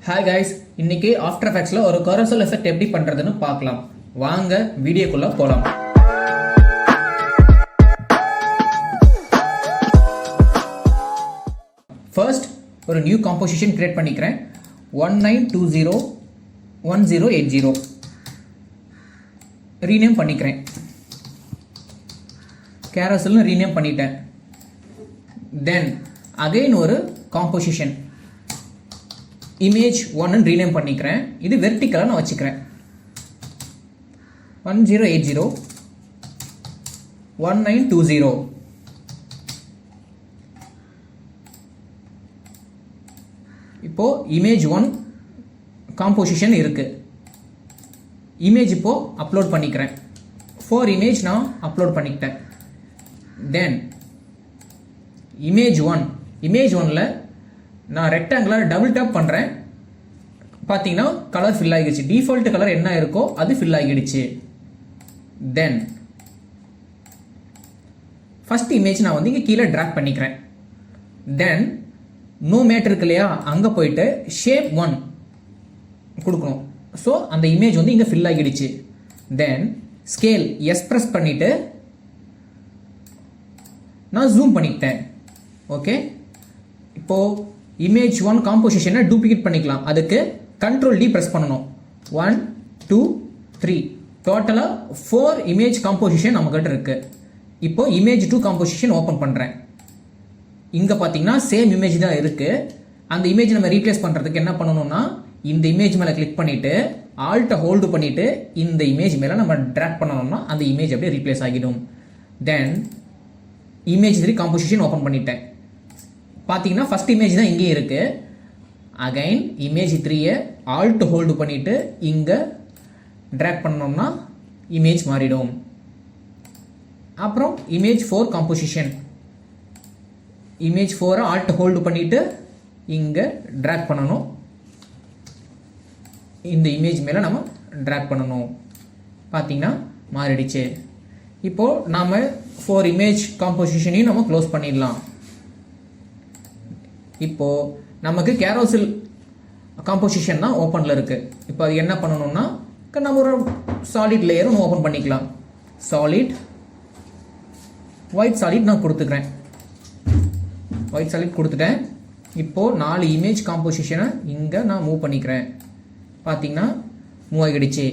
Hi guys, இன்னைக்கு after எஃபெக்ட்ஸ்ல ஒரு carousel effect எப்படி பண்றதுன்னு பார்க்கலாம். வாங்க வீடியோக்குள்ள போலாம். ஃபர்ஸ்ட் ஒரு நியூ காம்போசிஷன் கிரியேட் பண்ணிக்கிறேன். 19201080 ரீநேம் பண்ணிக்கிறேன். கேரோசல்னு ரீநேம் பண்ணிட்டேன். தென் அகைன் ஒரு காம்போசிஷன் image 1 ரீநேம் பண்ணிக்கிறேன். இது வெர்டிகலா நான் வச்சுக்கிறேன். 1080 1920 இப்போ image 1 காம்போசிஷன் இருக்கு. இமேஜ் இப்போ அப்லோட் பண்ணிக்கிறேன். 4 இமேஜ் நான் அப்லோட் பண்ணிக்கிட்டேன். தென் இமேஜ் 1ல நான் ரெக்டாங்குலர் டபுள் டேப் பண்றேன். பாத்தீங்கன்னா கலர் ஃபில் ஆகிடுச்சு. டிஃபால்ட் கலர் என்ன இருக்கோ அது ஃபில் ஆகிடுச்சு. தென் ஃபர்ஸ்ட் இமேஜ் நான் வந்து இங்க கீழே டிராக் பண்ணிக்கிறேன். தென் நோ மேட் இருக்கு இல்லையா, அங்க போயிட்டு ஷேப் 1 கொடுக்கணும். ஸோ அந்த இமேஜ் வந்து இங்க ஃபில் ஆகிடுச்சு. தென் ஸ்கேல் எஸ் பிரஸ் பண்ணிட்டு நான் ஜூம் பண்ணிக்கிட்டேன். ஓகே, இப்போ image 1 காம்போசிஷனை டூப்ளிகேட் பண்ணிக்கலாம். அதுக்கு கண்ட்ரோல் டி பிரஸ் பண்ணணும். 1 2 3 டோட்டலா 4 இமேஜ் காம்போசிஷன் நம்ம கிட்ட இருக்கு. இப்போ image 2 காம்போசிஷன் ஓபன் பண்றேன். இங்க பாத்தீங்கன்னா சேம் இமேஜ் தான் இருக்கு. அந்த இமேஜ் நம்ம ரீப்ளேஸ் பண்றதுக்கு என்ன பண்ணணும்னா, இந்த இமேஜ் மேல கிளிக் பண்ணிட்டு ஆல்ட் ஹோல்டு பண்ணிட்டு இந்த இமேஜ் மேல நம்ம டிராக் பண்ணணும்னா அந்த இமேஜ் அப்படியே ரீப்ளேஸ் ஆகிடும். தென் image 3 காம்போசிஷன் ஓபன் பண்ணிட்டேன். பாத்தீங்கன்னா ஃபர்ஸ்ட் இமேஜ் தான் இங்கே இருக்கு. அகைன் இமேஜ் 3 ஆல்ட் ஹோல்டு பண்ணிட்டு இங்க டிராக் பண்ணோம்னா இமேஜ் மாறிடும். அப்புறம் image 4 composition, image 4 alt hold பண்ணிட்டு இங்க டிராக் பண்ணணும். இந்த இமேஜ் மேல நம்ம டிராக் பண்ணணும். பாத்தீங்கன்னா மாறிடுச்சு. இப்போ நாம 4 இமேஜ் காம்போசிஷனையும் நம்ம க்ளோஸ் பண்ணிடலாம். இப்போ நமக்கு கேரோசல் காம்போசிஷன் தான் ஓப்பன்ல இருக்கு. இப்போ அது என்ன பண்ணணும்னா, நம்ம ஒரு சாலிட் லேயரும் ஓப்பன் பண்ணிக்கலாம். சாலிட் ஒயிட் சாலிட் நான் கொடுத்துக்கிறேன். ஒயிட் சாலிட் கொடுத்துட்டேன். இப்போ 4 இமேஜ் காம்போசிஷனை இங்க நான் மூவ் பண்ணிக்கிறேன். பாத்தீங்கன்னா மூவ் ஆகிடுச்சு.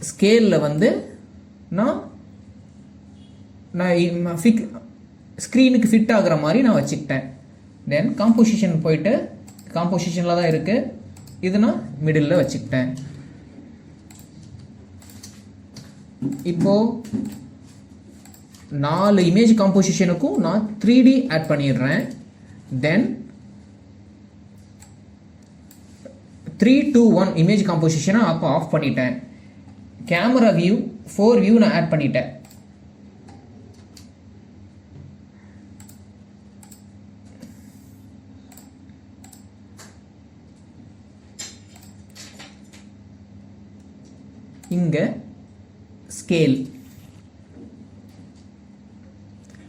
ஸ்கேல்ல வந்து நான் ஸ்கிரீனுக்கு ஃபிட் ஆகுற மாதிரி நான் வச்சுக்கிட்டேன். தென் காம்போசிஷன் போயிட்டு காம்போசிஷன்ல தான் இருக்கு, இது நான் மிடில் வச்சுக்கிட்டேன். இப்போ 4 இமேஜ் காம்போசிஷனுக்கும் நான் 3D ஆட் பண்ணிடுறேன். தென் 3 2 1 இமேஜ் காம்போசிஷனை அப்போ ஆஃப் பண்ணிட்டேன். கேமரா வியூ 4 வியூ நான் ஆட் பண்ணிட்டேன். இங்க ஸ்கேல்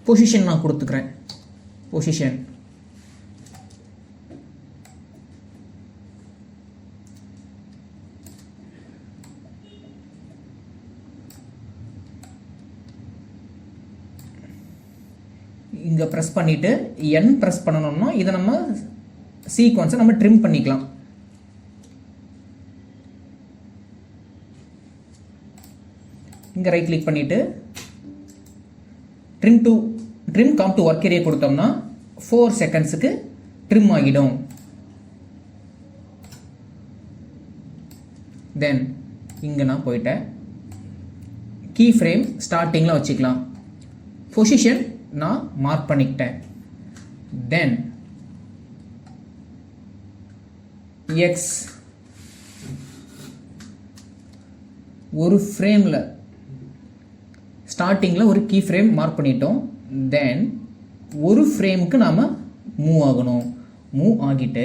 பொசிஷன் நான் கொடுத்துக்கிறேன். பொசிஷன் இங்க பிரஸ் பண்ணிட்டு N பிரஸ் பண்ணணும்னா இதை நம்ம சீக்வன்ஸை நம்ம ட்ரிம் பண்ணிக்கலாம். இங்க ரைட் கிளிக் பண்ணிட்டு trim come to work area கொடுத்தோம்னா 4 செகண்ட்ஸ்க்கு ட்ரிம் ஆகிடும். தென் இங்க நான் போயிட்டேன். கீ ஃப்ரேம் ஸ்டார்டிங்ல வச்சுக்கலாம். பொசிஷன் நான் மார்க் பண்ணிக்கிட்டேன். தென் எக்ஸ் ஒரு ஃப்ரேம்ல ஸ்டார்டிங்ல ஒரு கீ ஃப்ரேம் மார்க் பண்ணிட்டோம். தென் ஒரு ஃப்ரேமுக்கு நாம மூவ் ஆகணும். மூவ் ஆகிட்டு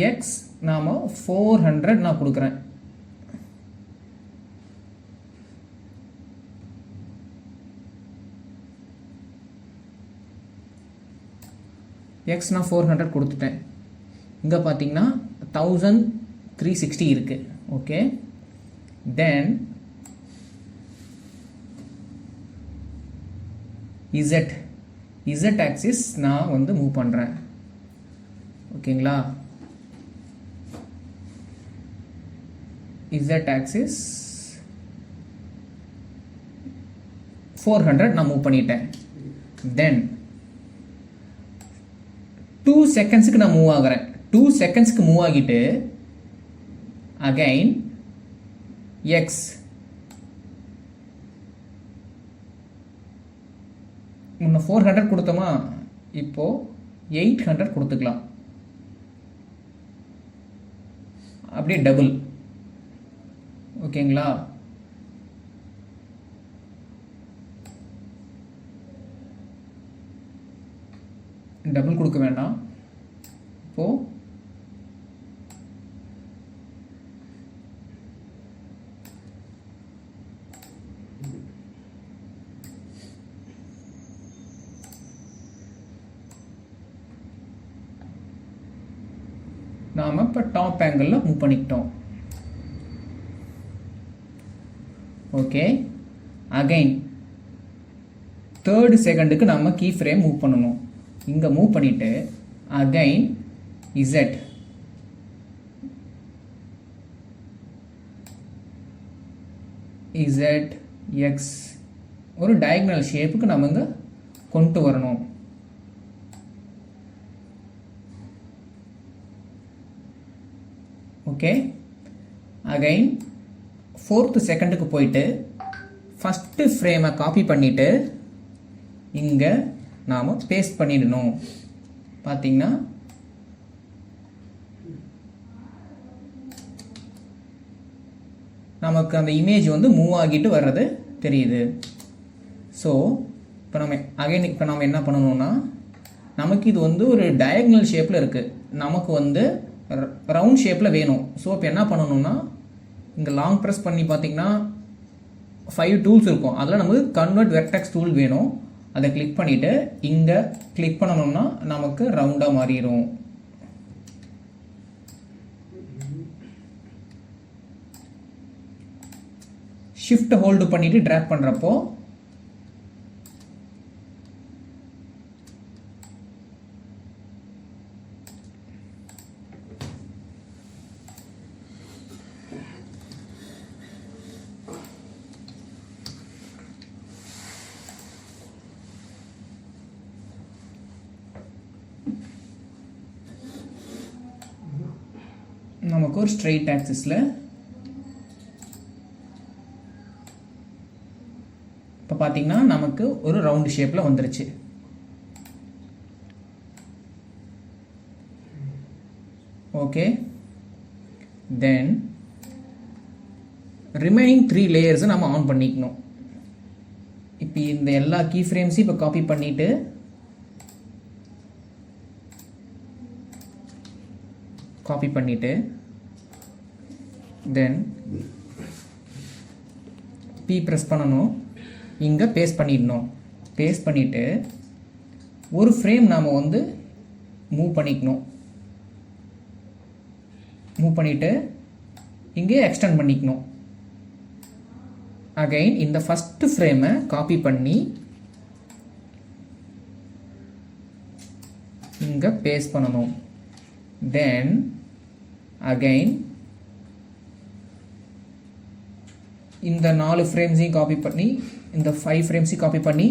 எக்ஸ் நாம 400 நான் கொடுக்குறேன். எக்ஸ் நான் 400 கொடுத்துட்டேன். இங்கே பார்த்தீங்கன்னா 1360 இருக்குது. ஓகே, தென் இசட் ஆக்சிஸ் நான் வந்து மூவ் பண்ணுறேன். ஓகேங்களா, இசட் ஆக்சிஸ் 400 நான் மூவ் பண்ணிட்டேன். தென் 2 செகண்ட்ஸுக்கு நான் மூவ் ஆகிறேன். 2 செகண்ட்ஸ்க்கு மூவ் ஆகிட்டு அகைன் எக்ஸ் முன்ன 400 கொடுத்தோமா, இப்போ 800 கொடுத்துக்கலாம். அப்படியே டபுள். ஓகேங்களா, டபுள் கொடுக்க வேண்டாம். இப்போ நாம இப்போ டாப் ஆங்கிளில் மூவ் பண்ணிக்கிட்டோம். ஓகே, அகைன் 3rd செகண்டுக்கு நம்ம கீ ஃப்ரேம் மூவ் பண்ணணும். இங்கே மூவ் பண்ணிட்டு அகைன் இசட் எக்ஸ் ஒரு டயகனல் ஷேப்புக்கு நம்ம இங்கே கொண்டு வரணும். ஓகே, அகைன் 4th செகண்டுக்கு போயிட்டு ஃபஸ்ட்டு ஃப்ரேமை காப்பி பண்ணிவிட்டு இங்கே நாம் பேஸ்ட் பண்ணிடணும். பார்த்தீங்கன்னா நமக்கு அந்த இமேஜ் வந்து மூவ் ஆகிட்டு வர்றது தெரியுது. ஸோ இப்போ நம்ம என்ன பண்ணணும்னா, நமக்கு இது வந்து ஒரு டயகனல் ஷேப்பில் இருக்குது, நமக்கு வந்து ரவுண்ட் ஷேப்பில் வேணும். ஸோ இப்போ என்ன பண்ணணும்னா, இங்கே லாங் ப்ரெஸ் பண்ணி பார்த்தீங்கன்னா 5 டூல்ஸ் இருக்கும். அதில் நமக்கு கன்வெர்ட் வெர்டெக்ஸ் டூல் வேணும். அதை கிளிக் பண்ணிவிட்டு இங்கே கிளிக் பண்ணணும்னா நமக்கு ரவுண்டாக மாறிடும். ஷிஃப்ட் ஹோல்டு பண்ணிவிட்டு ட்ராக் பண்ணுறப்போ நமக்கு ஒரு ஸ்ட்ரெயிட் ஆக்சிஸில் இப்போ பார்த்தீங்கன்னா நமக்கு ஒரு ரவுண்ட் ஷேப்பில் வந்துருச்சு. ஓகே, தென் ரிமைனிங் 3 லேயர்ஸை நம்ம ஆன் பண்ணிக்கணும். இப்போ இந்த எல்லா கீ ஃப்ரேம்ஸையும் இப்போ காப்பி பண்ணிவிட்டு தென் P ப்ரெஸ் பண்ணணும். இங்கே பேஸ்ட் பண்ணிடணும். பேஸ்ட் பண்ணிவிட்டு ஒரு ஃப்ரேம் நாம் வந்து மூவ் பண்ணிக்கணும். மூவ் பண்ணிவிட்டு இங்கே எக்ஸ்டெண்ட் பண்ணிக்கணும். அகைன் இந்த ஃபஸ்ட்டு ஃப்ரேமை காப்பி பண்ணி இங்கே பேஸ்ட் பண்ணணும். தென் அகைன் இந்த 4 ஃப்ரேம்ஸையும் காப்பி பண்ணி இந்த 5 ஃப்ரேம்ஸையும் காப்பி பண்ணி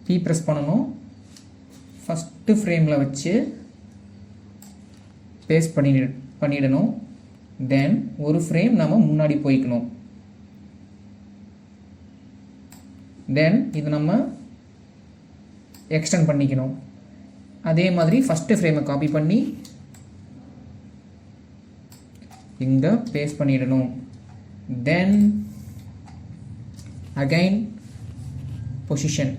P ப்ரெஸ் பண்ணணும். ஃபஸ்ட்டு ஃப்ரேமில் வச்சு பேஸ்ட் பண்ணிடணும். தென் ஒரு ஃப்ரேம் நம்ம முன்னாடி போய்க்கணும். தென் இது நம்ம எக்ஸ்டெண்ட் பண்ணிக்கணும். அதே மாதிரி ஃபஸ்ட்டு ஃப்ரேமை காப்பி பண்ணி இங்கே பேஸ்ட் பண்ணிடணும். தென் அகைன் பொசிஷன்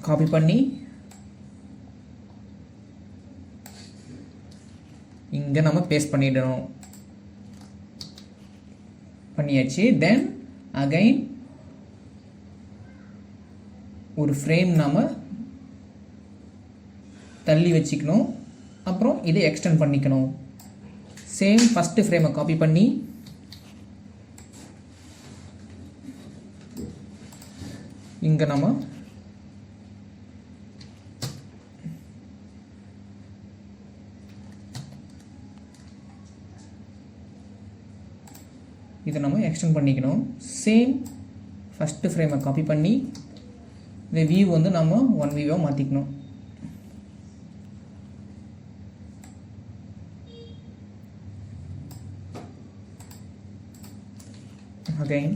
காப்பி பண்ணி இங்கே நம்ம பேஸ்ட் பண்ணிடணும். பண்ணியாச்சு. தென் அகைன் ஒரு ஃப்ரேம் நாம தள்ளி வச்சுக்கணும். அப்புறம் இதை எக்ஸ்டெண்ட் பண்ணிக்கணும். சேம் ஃபஸ்ட்டு ஃப்ரேமை காப்பி பண்ணி இங்கே நம்ம இதை நம்ம எக்ஸ்டெண்ட் பண்ணிக்கணும். சேம் ஃபஸ்ட்டு ஃப்ரேமை காப்பி பண்ணி இந்த வியூ வந்து நம்ம 1 வியூவாக மாற்றிக்கணும். அகைன்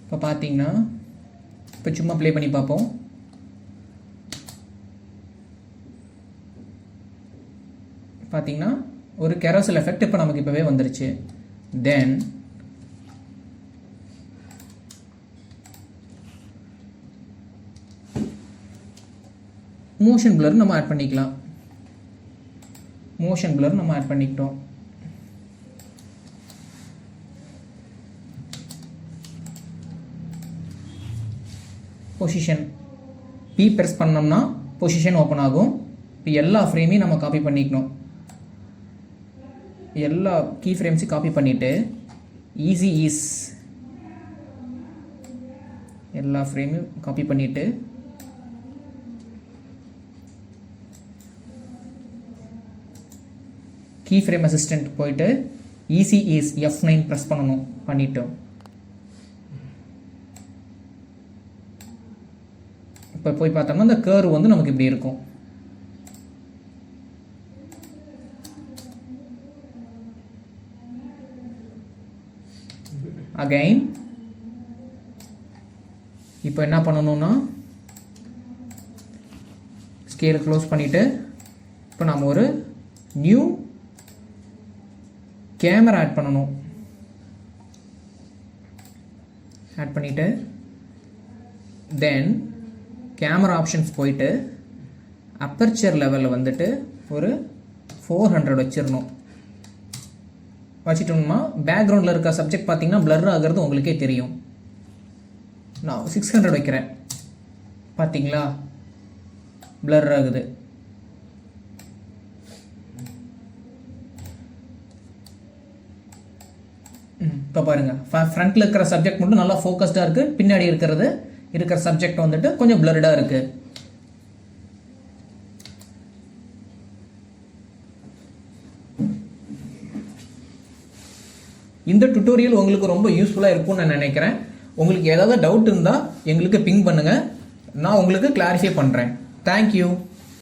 இப்போ பார்த்தீங்கன்னா இப்போ சும்மா ப்ளே பண்ணி பார்ப்போம். பார்த்தீங்கன்னா ஒரு கெரோசல் எஃபெக்ட் இப்போ நமக்கு இப்போவே வந்துருச்சு. தென் மோஷன் பிளர் நம்ம ஆட் பண்ணிக்கலாம். மோஷன் பிளர் நம்ம ஆட் பண்ணிக்கிட்டோம். பொசிஷன் P ப்ரெஸ் பண்ணோம்னா பொசிஷன் ஓப்பன் ஆகும். இப்போ எல்லா ஃப்ரேமையும் நம்ம காப்பி பண்ணிக்கணும். எல்லா கீ ஃப்ரேம்ஸையும் காப்பி பண்ணிவிட்டு ஈஸி ஈஸ் எல்லா ஃப்ரேமையும் காப்பி பண்ணிவிட்டு கீ ஃப்ரேம் அசிஸ்டன்ட் போயிட்டு ஈஸி ஈஸ் F9 ப்ரெஸ் பண்ணணும். பண்ணிட்டோம். இப்போ போய் பார்த்தோம்னா இந்த கர்வ் வந்து நமக்கு இப்படி இருக்கும். அகைன் இப்போ என்ன பண்ணணும்னா ஸ்கேல் க்ளோஸ் பண்ணிட்டு இப்போ நம்ம ஒரு நியூ கேமரா ஆட் பண்ணணும். ஆட் பண்ணிட்டு தென் கேமரா ஆப்ஷன்ஸ் போயிட்டு அப்பர்ச்சர் லெவலில் வந்துட்டு ஒரு 400 வச்சிடணும். வச்சிட்டோம்னா பேக்ரவுண்டில் இருக்க சப்ஜெக்ட் பார்த்தீங்கன்னா பிளர் ஆகிறது உங்களுக்கே தெரியும். நான் 600 வைக்கிறேன். பார்த்தீங்களா பிளர் ஆகுது. இப்போ பாருங்க ஃப்ரண்ட்ல இருக்கிற சப்ஜெக்ட் மட்டும் நல்லா ஃபோக்கஸ்டாக இருக்கு. பின்னாடி இருக்கிற சப்ஜெக்ட் வந்துட்டு கொஞ்சம் பிளர்டாக இருக்கு. இந்த டுட்டோரியல் உங்களுக்கு ரொம்ப யூஸ்ஃபுல்லாக இருக்கும்னு நான் நினைக்கிறேன். உங்களுக்கு ஏதாவது டவுட் இருந்தால் எங்களுக்கு பிங் பண்ணுங்க. நான் உங்களுக்கு கிளாரிஃபை பண்ணுறேன். தேங்க்யூ.